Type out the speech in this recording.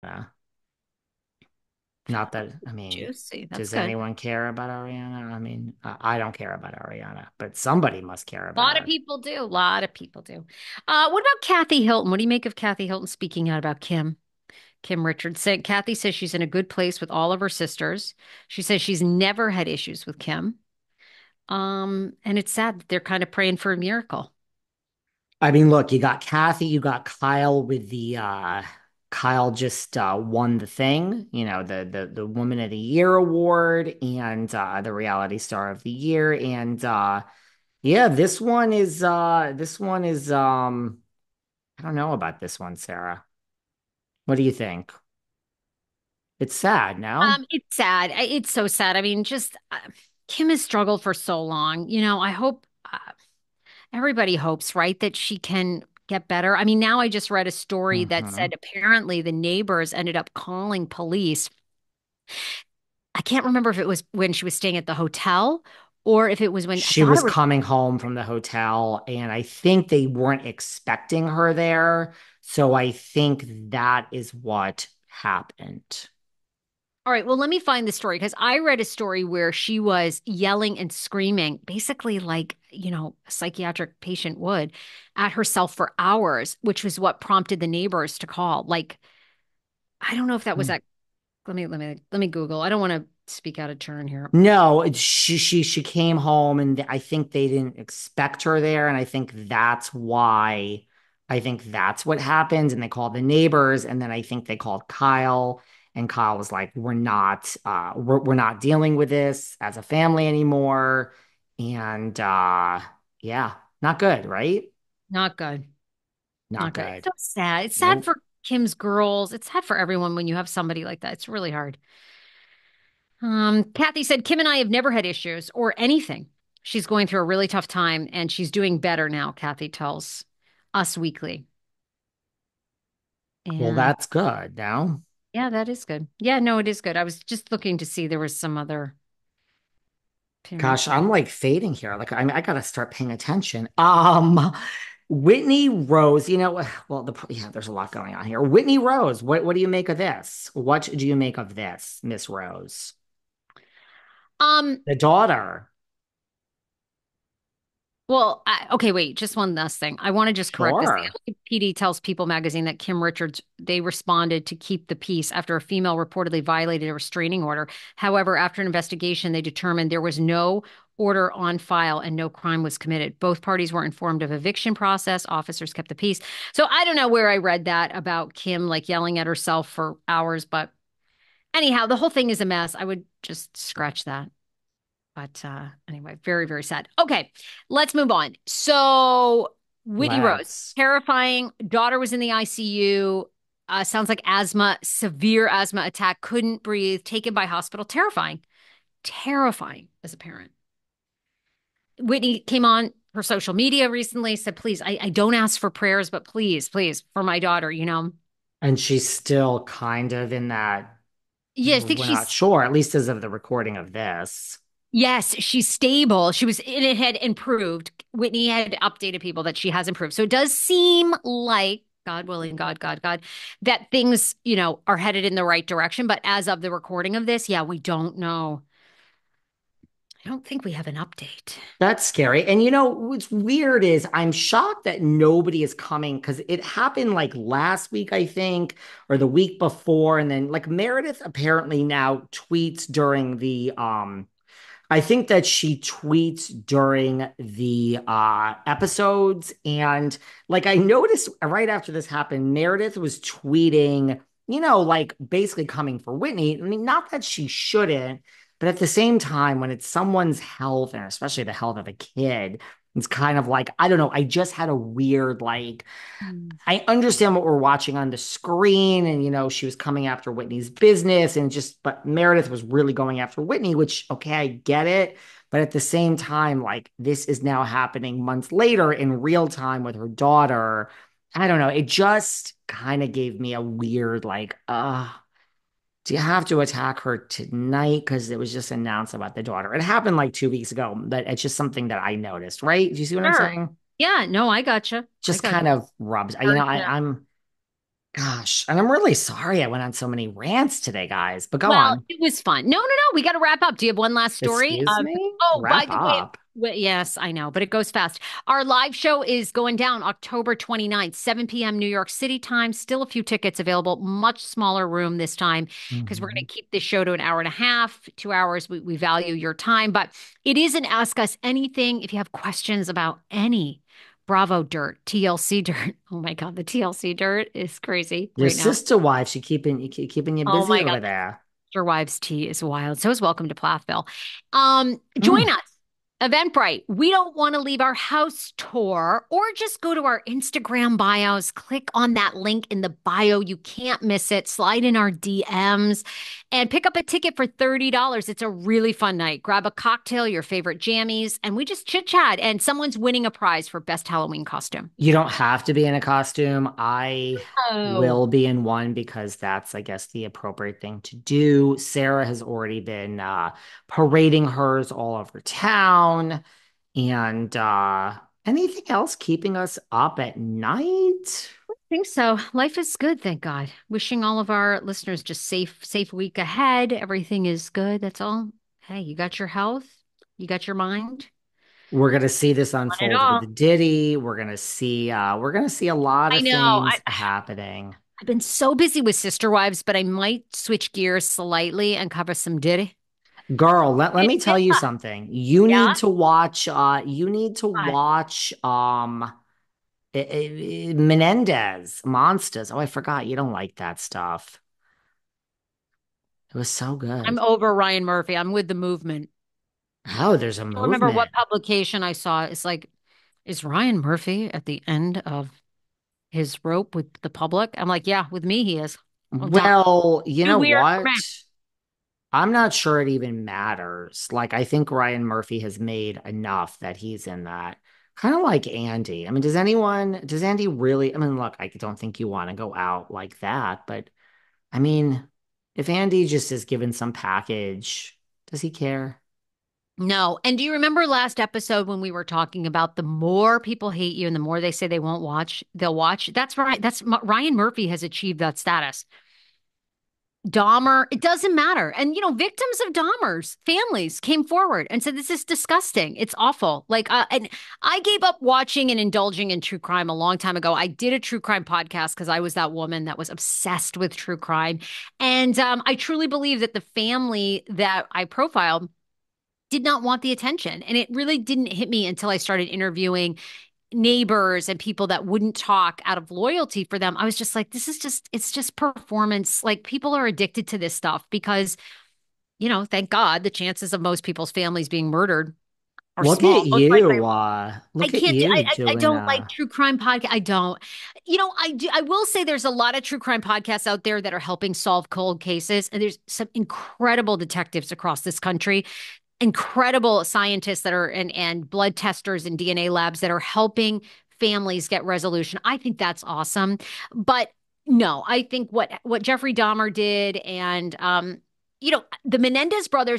Uh, Not that, I mean, Juicy. That's does good. anyone care about Ariana? I mean, I don't care about Ariana, but somebody must care A about lot of her. people do. A lot of people do. What about Kathy Hilton? What do you make of Kathy Hilton speaking out about Kim? Kim Richards said Kathy says she's in a good place with all of her sisters. She says she's never had issues with Kim. And it's sad that they're kind of praying for a miracle. I mean, look, you got Kathy, you got Kyle with the Kyle just won the thing, the Woman of the Year award and the reality star of the year. And yeah, this one is I don't know about this one, Sarah. What do you think? It's sad, no? It's sad. It's so sad. I mean, just Kim has struggled for so long. I hope everybody hopes, right, that she can get better. I mean, now I just read a story that Hmm. said apparently the neighbors ended up calling police. I can't remember if it was when she was staying at the hotel or if it was when I She thought was it was. coming home from the hotel, and I think they weren't expecting her there. So I think that is what happened. All right, well, let me find the story because I read a story where she was yelling and screaming, basically like, a psychiatric patient would, at herself for hours, which was what prompted the neighbors to call. Like, I don't know if that was Hmm. that. Let me Google. I don't want to speak out of turn here. No, she came home, and I think they didn't expect her there, and I think that's what happened. And they called the neighbors, and then I think they called Kyle, and Kyle was like, we're not dealing with this as a family anymore." And yeah, not good, right? Not good. Not Not good. It's good. so sad. It's sad Nope. for Kim's girls. It's sad for everyone when you have somebody like that. It's really hard. Kathy said, Kim and I have never had issues or anything. She's going through a really tough time and she's doing better now, Kathy tells Us Weekly. Well, And that's good now. yeah, that is good. Yeah, no, it is good. I was just looking to see there was some other Gosh, appearances. I'm like fading here. Like, I mean, I gotta start paying attention. Whitney Rose, well, yeah, there's a lot going on here. Whitney Rose, what do you make of this? What do you make of this, Miss Rose? Um, The daughter. okay, wait, just one last thing. I want to just correct this. The Sure. LAPD tells People magazine that Kim Richards, they responded to keep the peace after a female reportedly violated a restraining order. However, after an investigation, they determined there was no order on file and no crime was committed. Both parties were informed of eviction process. Officers kept the peace. So I don't know where I read that about Kim like yelling at herself for hours, but anyhow, the whole thing is a mess. I would just scratch that. But anyway, very, very sad. Okay, let's move on. So, Whitney Rose, Let's. terrifying. Daughter was in the ICU. Sounds like asthma, severe asthma attack, couldn't breathe, taken by hospital. Terrifying. Terrifying as a parent. Whitney came on her social media recently, said, please, I don't ask for prayers, but please, please, for my daughter. And she's still kind of in that, Yeah, I think we're not she's sure, at least as of the recording of this. Yes, she's stable. She was, and it had improved. Whitney had updated people that she has improved. So it does seem like, God willing, God, that things, are headed in the right direction. But as of the recording of this, yeah, we don't know. I don't think we have an update. That's scary. And what's weird is I'm shocked that nobody is coming because it happened like last week, I think, or the week before. And then like Meredith apparently now tweets during I think that she tweets during the episodes. And like I noticed right after this happened, Meredith was tweeting, like basically coming for Whitney. I mean, not that she shouldn't, but at the same time, when it's someone's health and especially the health of a kid, it's kind of like, I don't know. I just had a weird, like, Hmm. I understand what we're watching on the screen, and she was coming after Whitney's business, and but Meredith was really going after Whitney, which, okay, I get it. But at the same time, like, this is now happening months later in real time with her daughter. I don't know. It just kind of gave me a weird, like, do you have to attack her tonight? Because it was just announced about the daughter. It happened like 2 weeks ago, but it's just something that I noticed, right? Do you see what I'm Sure. saying? Yeah, no, I gotcha. I Just got kind of rubs. hard to. I'm Gosh, and I'm really sorry I went on so many rants today, guys, but go Well, on. it was fun. No, no, no. We got to wrap up. Do you have one last story? Excuse me? Oh, by Wrap the way, up. yes, I know, but it goes fast. Our live show is going down October 29th, 7 p.m. New York City time. Still a few tickets available. Much smaller room this time because we're going Mhm. to keep this show to an hour and a half, 2 hours. We value your time, but it is an Ask Us Anything. If you have questions about any Bravo dirt, TLC dirt. Oh my God, the TLC dirt is crazy Your right now. sister wife, keeping you Oh busy my over God. there. Your Wives Tea is wild. So is Welcome to Plathville. Join Mm. us. Eventbrite. We don't want to leave our house tour or just go to our Instagram bios. Click on that link in the bio. You can't miss it. Slide in our DMs and pick up a ticket for $30. It's a really fun night. Grab a cocktail, your favorite jammies, and we just chit chat. And someone's winning a prize for best Halloween costume. You don't have to be in a costume. I Oh, will be in one because that's, I guess, the appropriate thing to do. Sarah has already been parading hers all over town. And anything else keeping us up at night? I think so. Life is good, thank God. Wishing all of our listeners just safe week ahead. Everything is good. That's all. Hey, you got your health, you got your mind. We're gonna see this On it unfold with all. the Diddy. We're gonna see a lot I of know. things happening. I've been so busy with Sister Wives, but I might switch gears slightly and cover some Diddy. Girl, let me tell you something. Yeah. You need to What? watch Menendez Monsters. Oh, I forgot you don't like that stuff. It was so I'm good. over Ryan Murphy. I'm with the movement. Oh, there's a I don't remember movement. what publication I saw. It's like, is Ryan Murphy at the end of his rope with the public? I'm like, yeah, with me he is. Oh, done. Well, you Too know weird for what? me. I'm not sure it even matters. Like, I think Ryan Murphy has made enough that he's in that. Kind of like Andy. I mean, does Andy really? I mean, look, I don't think you want to go out like that, but I mean, if Andy just is given some package, does he care? No. And do you remember last episode when we were talking about the more people hate you and the more they say they won't watch, they'll watch? That's right. Ryan Murphy has achieved that status. Dahmer, it doesn't matter. And, victims of Dahmer's families came forward and said, this is disgusting. It's awful. And I gave up watching and indulging in true crime a long time ago. I did a true crime podcast because I was that woman that was obsessed with true crime. And I truly believe that the family that I profiled did not want the attention. And it really didn't hit me until I started interviewing neighbors and people that wouldn't talk out of loyalty for them. I was just like, it's just performance. Like people are addicted to this stuff because, thank God the chances of most people's families being murdered are Look at small. Most likely you. I Look at can't. you I doing don't like true crime podcast. I don't. I do. I will say there's a lot of true crime podcasts out there that are helping solve cold cases, and there's some incredible detectives across this country, incredible scientists that are and blood testers and DNA labs that are helping families get resolution. I think that's awesome. But no, I think what Jeffrey Dahmer did and the Menendez brothers